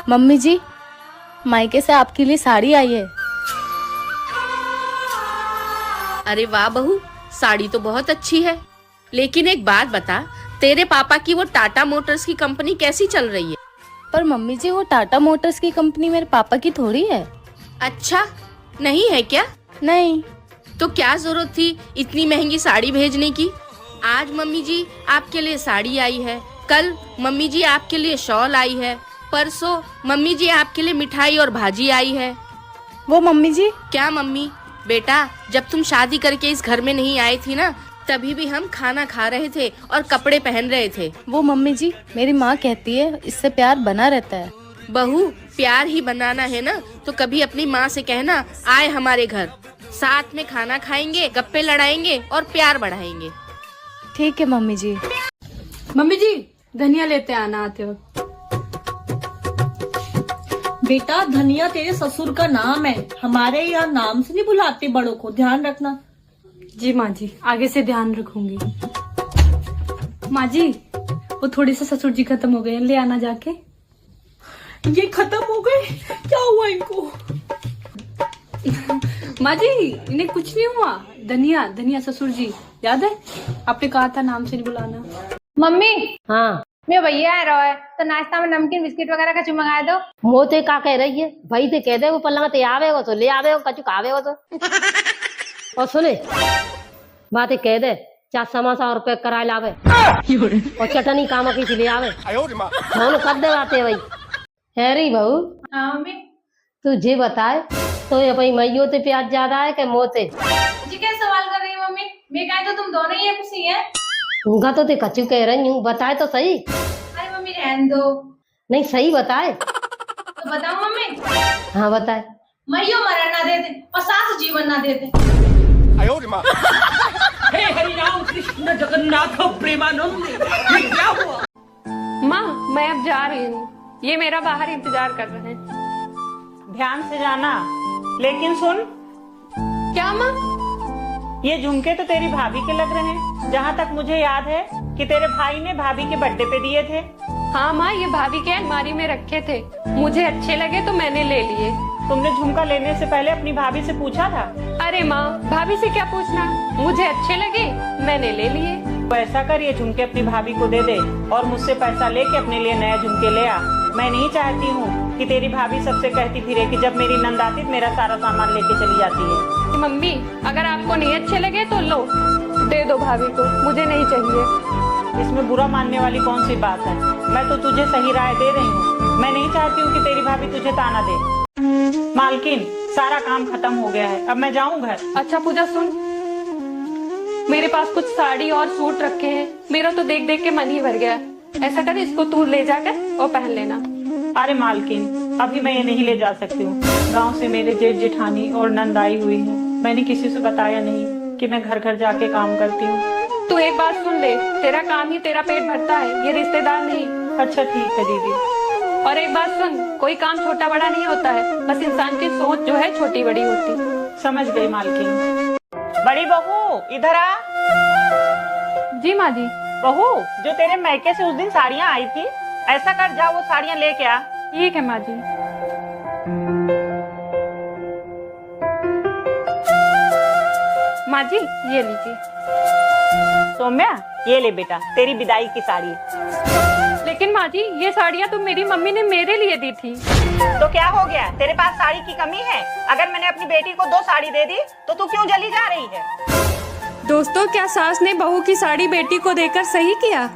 Mummy जी, मायके से आपके लिए साड़ी आई है। अरे वाह बहू, साड़ी तो बहुत अच्छी है। लेकिन एक बात बता, तेरे पापा की वो टाटा मोटर्स की कंपनी कैसी चल रही है? पर मम्मी जी, वो टाटा मोटर्स की कंपनी मेरे पापा की थोड़ी है। अच्छा, नहीं है क्या? नहीं। तो क्या जरूरत थी इतनी महंगी साड़ी भेजने की? आज मम्मी जी आपके लिए साड़ी आई है, कल मम्मी जी आपके लिए शॉल आई है, परसों मम्मी जी आपके लिए मिठाई और भाजी आई है। वो मम्मी जी। क्या मम्मी? बेटा, जब तुम शादी करके इस घर में नहीं आई थी ना, तभी भी हम खाना खा रहे थे और कपड़े पहन रहे थे। वो मम्मी जी, मेरी माँ कहती है इससे प्यार बना रहता है। बहू, प्यार ही बनाना है ना तो कभी अपनी माँ से कहना आए हमारे घर, साथ में खाना खाएंगे, गप्पे लड़ाएंगे और प्यार बढ़ाएंगे। ठीक है मम्मी जी। मम्मी जी, धनिया लेते आना आते वक्त। बेटा, धनिया तेरे ससुर का नाम है, हमारे यहाँ नाम से नहीं बुलाते बड़ों को, ध्यान रखना। जी माँ जी, आगे से ध्यान रखूंगी। माँ जी, वो थोड़े से ससुर जी खत्म हो गए, ले आना जाके। ये खत्म हो गए? क्या हुआ इनको? माँ जी, इन्हें कुछ नहीं हुआ। धनिया धनिया ससुर जी, याद है आपने कहा था नाम से नहीं बुलाना। मम्मी, हाँ, मैं भैया आ रहा है तो नाश्ता में नमकीन बिस्किट वगैरह का मंगा दो। मोते का कह रही है भाई, ते कह दे वो पलंग ते आवे हो तो ले आवे हो, कचु खावे हो तो। और सुने बातें कह दे, चार समोसा और पैक करा लावे और चटनी काम की ले आवे। दोनों कर दे बातें भाई। हैरी बहू, हाँ मम्मी तुझे बताए तो ये भाई मैयो ते प्याज ज्यादा है कि मोते? जी, क्या सवाल कर रही है मम्मी? मैं कहे तो तुम दोनों ही खुशी है। उनका तो ते कचू कह रही हूँ, बताए तो सही। अरे मम्मी रहने दो। नहीं सही बताए। तो बताओ मम्मी। हाँ बताए। मैयो मरण ना देते और सास जीवन ना देते। हे हरि राम कृष्ण जगन्नाथ प्रेमानंद, ये क्या हुआ? माँ, मैं अब जा रही हूँ, ये मेरा बाहर इंतजार कर रहे हैं। ध्यान से जाना, लेकिन सुन। क्या माँ? ये झुमके तो तेरी भाभी के लग रहे हैं। जहाँ तक मुझे याद है कि तेरे भाई ने भाभी के बर्थडे पे दिए थे। हाँ माँ, ये भाभी के अलमारी में रखे थे, मुझे अच्छे लगे तो मैंने ले लिए। तुमने झुमका लेने से पहले अपनी भाभी से पूछा था? अरे माँ, भाभी से क्या पूछना, मुझे अच्छे लगे मैंने ले लिए। तो ऐसा कर, ये झुमके अपनी भाभी को दे दे और मुझसे पैसा लेके अपने लिए नया झुमके ले आ। मैं नहीं चाहती हूँ कि तेरी भाभी सबसे कहती फिरे कि जब मेरी नंद आती तो मेरा सारा सामान लेके चली जाती है। मम्मी, अगर आपको नहीं अच्छे लगे तो लो, दे दो भाभी को, मुझे नहीं चाहिए। इसमें बुरा मानने वाली कौन सी बात है? मैं तो तुझे सही राय दे रही हूँ। मैं नहीं चाहती हूँ कि तेरी भाभी तुझे ताना दे। मालकिन, सारा काम खत्म हो गया है, अब मैं जाऊँ घर। अच्छा पूजा सुन, मेरे पास कुछ साड़ी और सूट रखे हैं, मेरा तो देख देख के मन ही भर गया। ऐसा कर, इसको तू ले जाकर और पहन लेना। अरे मालकिन, अभी मैं ये नहीं ले जा सकती हूँ। गांव से मेरे जेठ जेठानी और नंद आई हुई है। मैंने किसी से बताया नहीं कि मैं घर घर जाके काम करती हूँ। तू एक बात सुन ले, तेरा काम ही तेरा पेट भरता है, ये रिश्तेदार नहीं। अच्छा ठीक है दीदी। और एक बात सुन, कोई काम छोटा बड़ा नहीं होता है, बस इंसान की सोच जो है छोटी बड़ी होती। समझ गई मालकिन। बड़ी बहू इधर आ। जी माँ जी। बहू, जो तेरे मैके से उस दिन साड़ियाँ आई थी, ऐसा कर, जा वो साड़ियाँ लेके आ। ठीक है माँ जी। माँ जी, ये लीजिए। सौम्या, ये ले बेटा, तेरी विदाई की साड़ी। लेकिन माँ जी, ये साड़ियाँ तो मेरी मम्मी ने मेरे लिए दी थी। तो क्या हो गया, तेरे पास साड़ी की कमी है? अगर मैंने अपनी बेटी को 2 साड़ी दे दी तो तू क्यों जली जा रही है? दोस्तों, क्या सास ने बहू की साड़ी बेटी को देकर सही किया?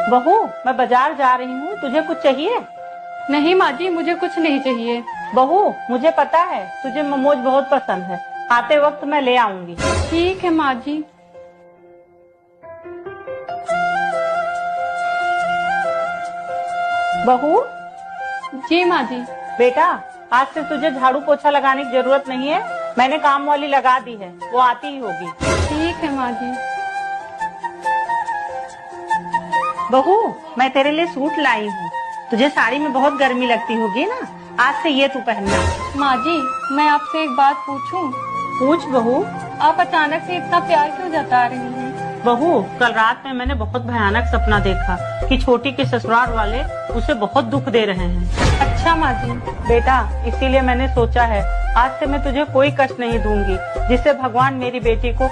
बहू, मैं बाजार जा रही हूँ, तुझे कुछ चाहिए? नहीं माँ जी, मुझे कुछ नहीं चाहिए। बहू, मुझे पता है तुझे मोमोज बहुत पसंद है, आते वक्त मैं ले आऊंगी। ठीक है माँ जी। बहू। जी माँ जी। बेटा, आज से तुझे झाड़ू पोछा लगाने की जरूरत नहीं है, मैंने काम वाली लगा दी है, वो आती ही होगी। ठीक है माँ जी। बहू, मैं तेरे लिए सूट लाई हूँ, तुझे साड़ी में बहुत गर्मी लगती होगी ना, आज से ये तू पहनना। माँ जी, मैं आपसे एक बात पूछूं? पूछ बहू। आप अचानक से इतना प्यार क्यों जता रही हैं? बहू, कल रात में मैंने बहुत भयानक सपना देखा कि छोटी के ससुराल वाले उसे बहुत दुख दे रहे हैं। अच्छा माँ जी। बेटा, इसीलिए मैंने सोचा है आज से मैं तुझे कोई कष्ट नहीं दूंगी, जिससे भगवान मेरी बेटी को